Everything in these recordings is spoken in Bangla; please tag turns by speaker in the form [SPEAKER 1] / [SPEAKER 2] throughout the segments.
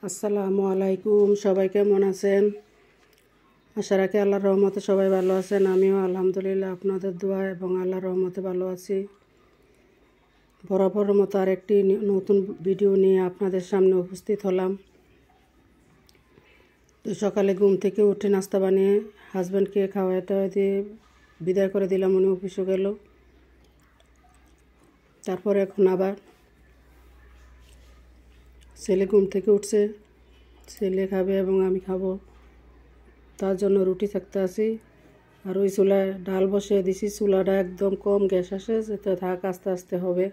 [SPEAKER 1] আসসালামু আলাইকুম। সবাই কেমন আছেন? আশা রাখি আল্লাহর রহমতে সবাই ভালো আছেন। আমিও আলহামদুলিল্লাহ আপনাদের দোয়া এবং আল্লাহর রহমতে ভালো আছি। বরাবরের মতো আরেকটি নতুন ভিডিও নিয়ে আপনাদের সামনে উপস্থিত হলাম। তো সকালে ঘুম থেকে উঠে নাস্তা বানিয়ে হাজব্যান্ডকে খাওয়াই টাওয়াই দিয়ে বিদায় করে দিলাম, উনি অফিসে গেল। তারপরে এখন আবার ছেলে ঘুম থেকে উঠছে, ছেলে খাবে এবং আমি খাবো, তার জন্য রুটি থাকতে আসি। আর ওই চুলায় ডাল বসিয়ে দিছি, চুলাটা একদম কম গ্যাস আসে, যেতে থাক, আস্তে আস্তে হবে।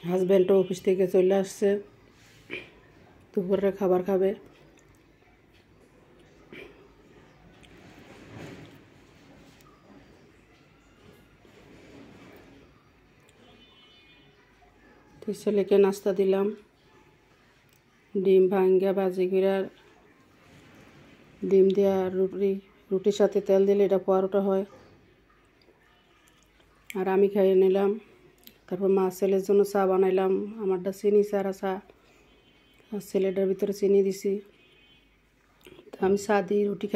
[SPEAKER 1] হাজব্যান্ডও অফিস থেকে চলে আসছে, দুপুরের খাবার খাবে। তো ছেলেকে নাস্তা দিলাম, ডিম ভাঙ্গা ভাজি করে, ডিম দেওয়া রুটির সাথে তেল দিলে এটা পরোটা হয়। আর আমি খাইয়ে নিলাম। তারপর মা ছেলের জন্য চা বানাইলাম, আমারটা চিনি ছাড়া চা, আর ছেলেটার ভিতরে চিনি দিছি। তো আমি চা দিয়ে রুটি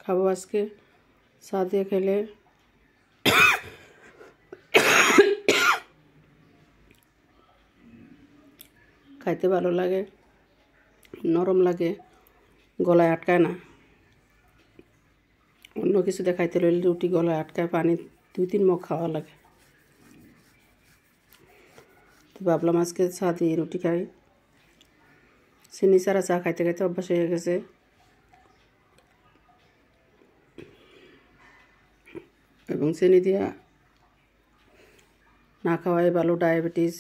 [SPEAKER 1] খাবো আজকে। চা দিয়ে খেলে খাইতে ভালো লাগে, নরম লাগে, গলায় আটকায় না। অন্য কিছু দিয়ে খাইতে লইলে রুটি গলায় আটকায়, পানি 2-3 মগ খাওয়া লাগে। তো ভাবলাম আজকে চা দিয়ে রুটি খাই। চিনি ছাড়া চা খাইতে খাইতে অভ্যাস হয়ে গেছে। এবং চিনি দিয়া না খাওয়াই ভালো। ডায়াবেটিস,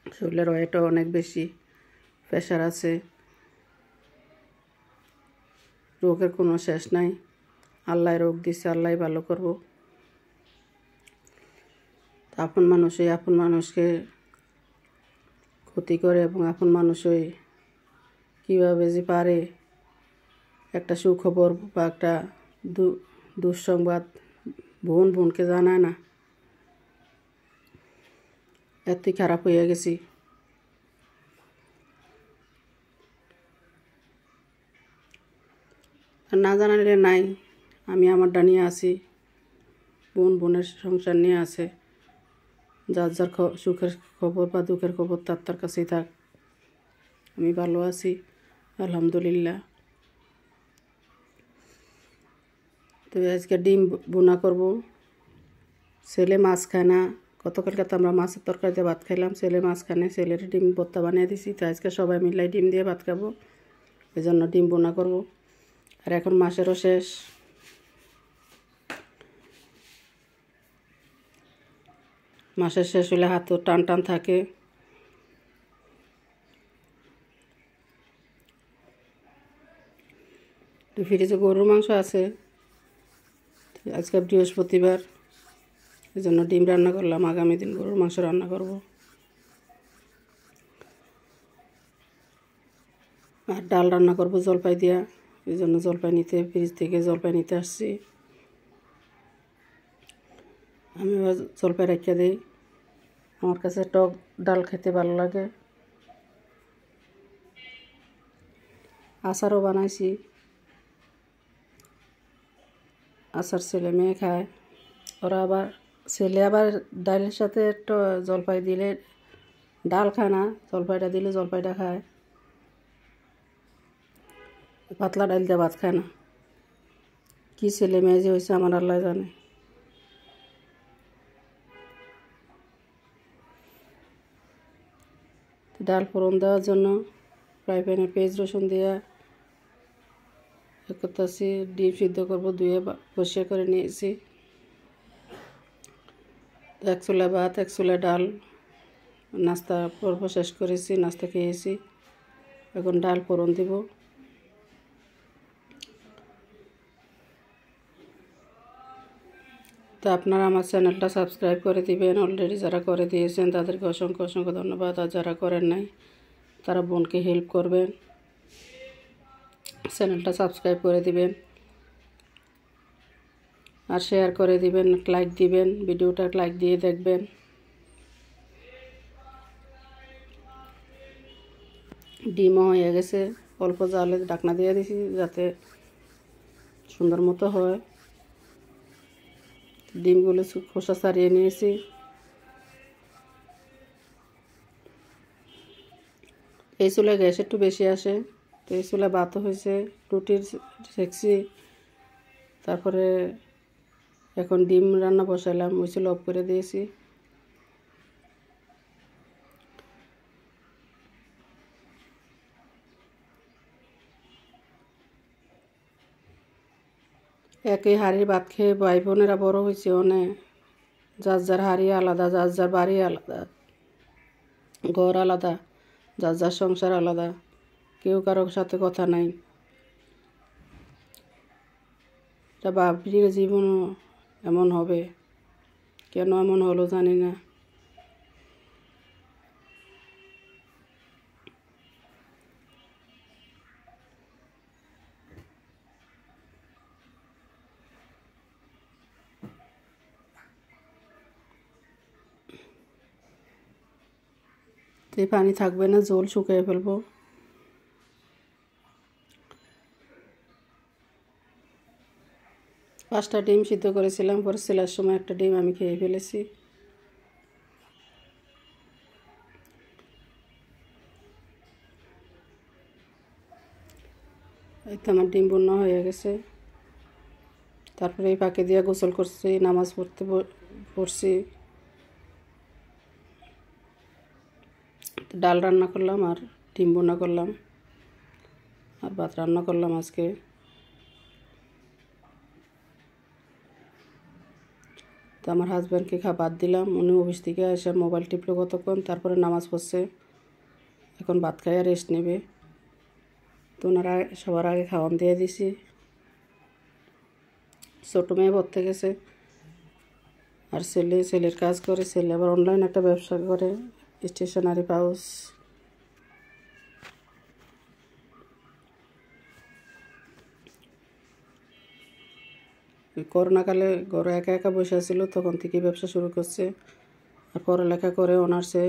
[SPEAKER 1] শরীরের ওয়েটও অনেক বেশি, প্রেশার আছে, রোগের কোনো শেষ নাই। আল্লাহ রোগ দিচ্ছে, আল্লাহ ভালো করব। আপন মানুষকে ক্ষতি করে, এবং আপন মানুষই কীভাবে যে পারে একটা সুখবর বা একটা দুঃসংবাদ বোনকে জানায় না। এতই খারাপ হয়ে গেছি। আর না জানালে নাই, আমি আমারটা নিয়ে আছি, বোনের সংসার নিয়ে আছে। যার যার সুখের খবর বা দুঃখের খবর তার কাছেই থাক। আমি ভালো আছি আলহামদুলিল্লাহ। তো আজকে ডিম বোনা করব। ছেলে মাছ খায় না, গতকালকে তো আমরা মাছের তরকারি দিয়ে ভাত খাইলাম, ছেলে মাছ খায় না, ছেলের ডিম ভর্তা বানিয়ে দিছি। তো আজকে সবাই মিলাই ডিম দিয়ে ভাত খাবো, এই জন্য ডিম বোনা করব। আর এখন মাসেরও শেষ, মাসের শেষ হলে হাতও টান টান থাকে। তো ফ্রিজে গরুর মাংস আছে, আজকে বৃহস্পতিবার, এই জন্য ডিম রান্না করলাম। আগামী দিন গরুর মাংস রান্না করব। আর ডাল রান্না করব জলপাই দিয়া, এই জন্য ফ্রিজ থেকে জলপাই নিতে আসছি। আমি জলপাই রাখিয়া দিই, আমার কাছে টক ডাল খেতে ভালো লাগে। আচারও বানাইছি, আচার ছেলে মেয়ে খায়। ছেলে আবার ডালের সাথে একটু জলপাই দিলে ডাল খায় না, জলপাইটা দিলে জলপাইটা খায়। পাতলা ডাল দিয়ে ভাত খায় না। কী ছেলে মেয়ে যে হয়েছে আমার আল্লাহ জানে। ডাল ফোড়ন দেওয়ার জন্য ফ্রাই প্যানে পেঁয়াজ রসুন দিয়ে করতেছি। ডিম সিদ্ধ করবো, ধুয়ে বসিয়ে করে নিয়েছি। এক চুলা ভাত, এক চুলা ডাল, নাস্তা পর্ব শেষ করেছি, নাস্তা খেয়েছি। এখন ডাল ফোড়ন দিব। তো আপনারা আমার চ্যানেলটা সাবস্ক্রাইব করে দিবেন। অলরেডি যারা করে দিয়েছেন তাদেরকে অসংখ্য অসংখ্য ধন্যবাদ। আর যারা করেন নাই তারা বোনকে হেল্প করবেন, চ্যানেলটা সাবস্ক্রাইব করে দিবেন আর শেয়ার করে দিবেন, লাইক দিবেন, ভিডিওটা লাইক দিয়ে দেখবেন। ডিমও হয়ে গেছে, অল্প জালে ঢাকনা দিয়ে দিছি যাতে সুন্দর মতো হয়। ডিমগুলো খোসা ছাড়িয়ে নিয়েছি। এই চুলায় গ্যাস একটু বেশি আসে, তো এই চুলা ভাতও হয়েছে, রুটির সেকছি। তারপরে এখন ডিম রান্না বসাইলাম, ওই চুলা অফ করে দিয়েছি। একই হাঁড়ির ভাত খেয়ে ভাই বোনেরা বড় হয়েছে অনেক, যার যার হাঁড়ি আলাদা, যার যার বাড়ি আলাদা, ঘর আলাদা, যার যার সংসার আলাদা, কেউ কারোর সাথে কথা নাই। এটা ভাবির জীবনও এমন হবে, কেন এমন হলো জানি না। এই পানি থাকবে না, জল শুকিয়ে ফেলবো। পাঁচটা ডিম সিদ্ধ করেছিলাম, পরে ছেলের সময় একটা ডিম আমি খেয়ে ফেলেছি। এই তো আমার ডিম বোনা হয়ে গেছে। তারপরে এই পাকে দিয়ে গোসল করছি, নামাজ পড়ছি, ডাল রান্না করলাম আর ডিম বোনা করলাম আর ভাত রান্না করলাম আজকে। তো আমার হাজব্যান্ডকে ভাত দিলাম, উনি অফিস থেকে এসে মোবাইল টিপলো কতক্ষণ, তারপরে নামাজ পড়ছে, এখন ভাত খাইয়া রেস্ট নেবে। তো ওনারা সবার আগে খাওয়ান দিয়ে দিছি। ছোটো মেয়ে পড়তে গেছে আর ছেলের কাজ করে, ছেলে আবার অনলাইন একটা ব্যবসা করে, স্টেশনারি পাউচ। করোনাকালে ঘরে একা একা বসে ছিল, তখন থেকে ব্যবসা শুরু করছে। আর পড়ালেখা করে অনার্সে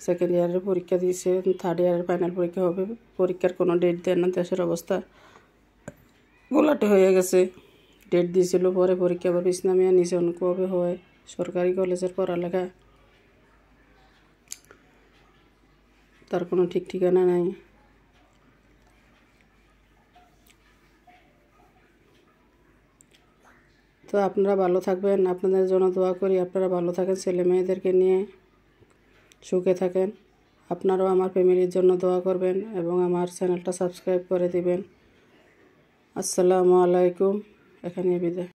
[SPEAKER 1] সেকেন্ড ইয়ারের পরীক্ষা দিয়েছে, থার্ড ইয়ারের ফাইনাল পরীক্ষা হবে। পরীক্ষার কোনো ডেট দেয় না, দেশের অবস্থা গোলাটে হয়ে গেছে। ডেট দিয়েছিল, পরে পরীক্ষা আবার পিছ নামিয়ে নিচে কবে হয়। সরকারি কলেজের পড়ালেখা, তার কোনো ঠিক ঠিকানা নাই। তো আপনারা ভালো থাকবেন, আপনাদের জন্য দোয়া করি, আপনারা ভালো থাকেন, ছেলে মেয়েদেরকে নিয়ে সুখে থাকেন। আপনারাও আমার ফ্যামিলির জন্য দোয়া করবেন এবং আমার চ্যানেলটা সাবস্ক্রাইব করে দিবেন। আসসালামু আলাইকুম, এখানে বিদায়।